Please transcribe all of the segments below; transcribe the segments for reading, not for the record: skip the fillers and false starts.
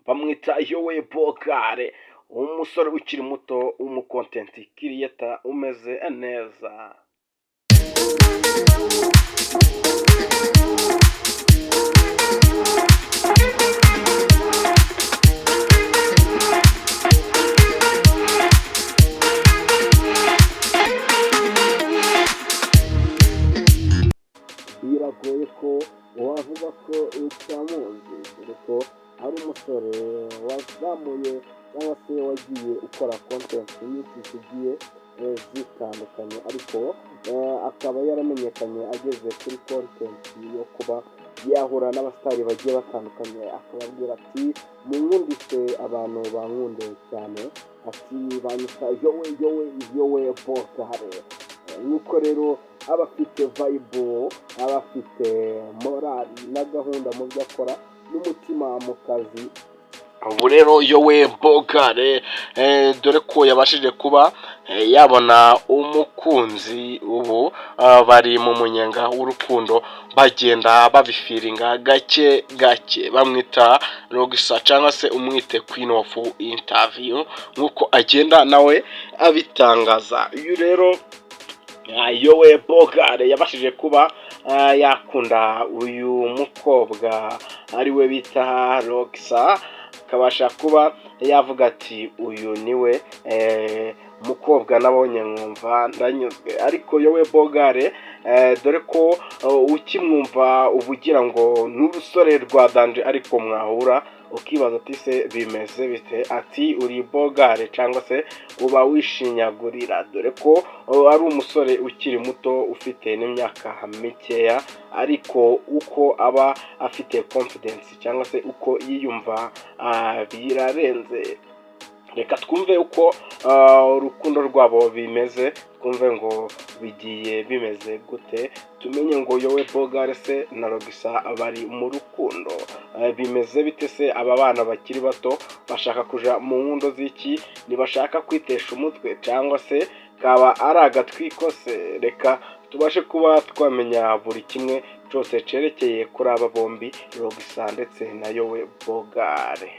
bamwita Yowe Bogare, umusore ukiri muto w'umukontenti kiriyeta umeze neza. Biragoye ko wavuga ko utamuzi, dore ko ari umusore wazamuye cyangwa se wagiye ukora kontenti nyinshi zigiye zitandukanye, ariko akaba yaramenyekanye ageze kuri kontenti yo kuba yahura n'abasitari bagiye batandukanye, akababwira ati munkundise abantu bankunde cyane, ati banyita Yowe Bogare. Nuko rero aba afite vibe, aba afite morali na gahunda mu byo akora n'umutima mu kazi. Ubu rero Yowe Bogare dore ko yabashije kuba yabona umukunzi, ubu bari mu munyenga w'urukundo, bagenda babifiringa gake gake, bamwita Rogisa cyangwa se umwite Queen of Interview nk'uko agenda nawe abitangaza. Uyu rero Yowe Bogare yabashije kuba yakunda uyu mukobwa ariwe bita Rogisa, akabasha kuba yavuga ati uyu niwe mukobwa nabonye nkumva ndanyuzwe. Ariko Yowe Bogare dore ko ukimwumva uvugira ngo n'urusore rwa danje, ariko mwahura ukibaza ati se bimeze bite, ati uri Bogare cyangwa se uba wishinyagurira, dore ko ari umusore ukiri muto ufite n'imyaka mikeya, ariko uko aba afite confidence cyangwa se uko yiyumva birarenze. Reka twumve uko urukundo rwabo bimeze, twumve ngo bigiye bimeze gute, tumenye ngo Yowe Bogare se na Rogisa bari mu rukundo bimeze bite. Se aba bana bakiri bato bashaka kuja mu nkundo z'iki, ntibashaka kwitesha umutwe cyangwa se kaba ari agatwiko se? Reka tubashe kuba twamenya buri kimwe cyose cerekeye kuri aba bombi, Rogisa ndetse na Yowe Bogare.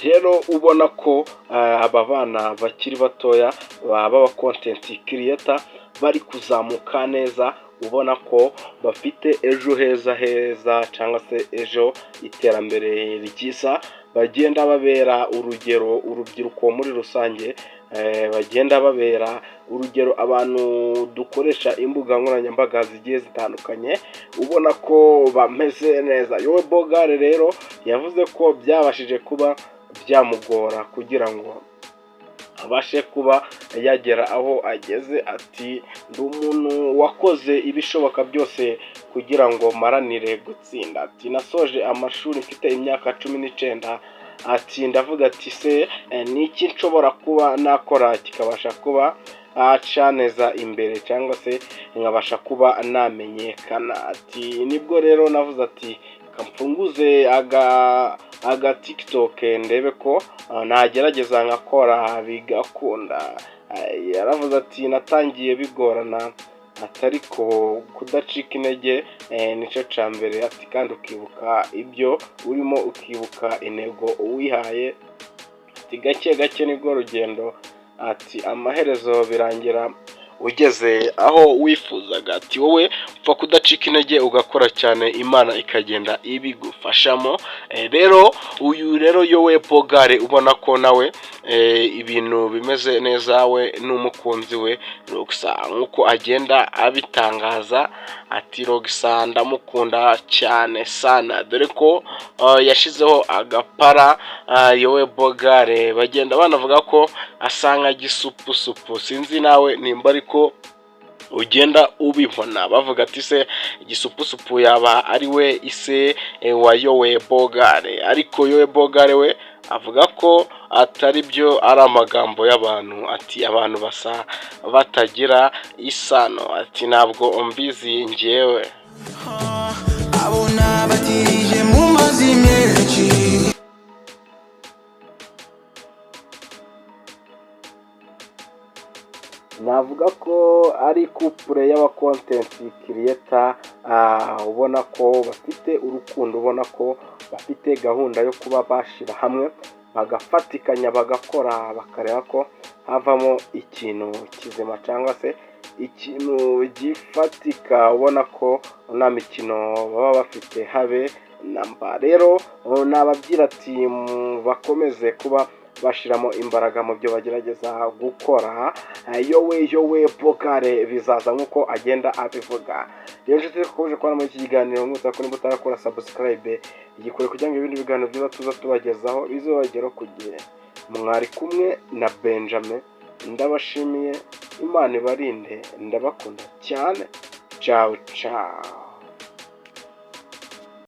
Rero ubona ko aba bana bakiri batoya baba kontenti kiriyeta bari kuzamuka neza, ubona ko bafite ejo heza cyangwa se ejo iterambere ryiza, bagenda babera urugero urubyiruko muri rusange, bagenda babera urugero abantu dukoresha imbuga nkoranyambaga zigiye zitandukanye, ubona ko bameze neza. Yowe Bogare rero yavuze ko byabashije kuba byamugora kugira ngo abashe kuba yagera aho ageze, ati ndi umuntu wakoze ibishoboka byose kugira ngo maranire gutsinda, ati nasoje amashuri mfite imyaka 19, ati ndavuga ati se niki nshobora kuba nakora kikabasha kuba acaneza imbere cyangwa se nkabasha kuba namenyekana. Ati nibwo rero navuze ati kamfunguze aga TikTok ndebe ko nagerageza nkakora bigakunda. Yaravuze ati natangiye bigorana, atariko kudacika intege nico cambere, ati kandi ukibuka ibyo urimo, ukibuka intego uwihaye, ati gake gake nibwo rugendo, ati amaherezo birangira ugeze aho wifuzaga. Ati wowe upfa kudacika intege ugakora cyane, Imana ikagenda ibigufashamo. Rero uyu rero Yowe Bogare ubona ko nawe ibintu bimeze neza, we n'umukunzi we Rogisa nk'uko agenda abitangaza, ati Rogisa ndamukunda cyane sana, dore ko yashizeho agapara. Yowe Bogare bagenda banavuga ko asa nka gisupusupu, sinzi nawe nimba ariko ugenda ubibona, bavuga ati se igisupusupu yaba ari we ise wa Yowe Bogare. Ariko Yowe Bogare we avuga ko atari byo, ari amagambo y'abantu, ati abantu basa batagira isano, ati ntabwo mbizi njyewe. abona batirije mu mazi menshi. Navuga ko ari couple y'aba content creator, ubona ko bafite urukundo, ubona ko bafite gahunda yo kuba bashira hamwe bagafatikanya bagakora bakareba ko havamo ikintu kizima cyangwa se ikintu gifatika, ubona ko nta mikino baba bafite habe namba. Rero nababwira ati bakomeze kuba bashiramo imbaraga mu byo bagerageza gukora. yowe pokare bizaza nk'uko agenda abivuga. Rero nshuti dukomeje kubona muri iki kiganiro, mwese ko nimba utarakora subscribe igikore kugira ngo ibindi biganiro byiza tuza tubagezaho bizobageraho ku gihe. Mwari kumwe na Benjamin, ndabashimiye, Imana ibarinde, ndabakunda cyane, ciao ciao.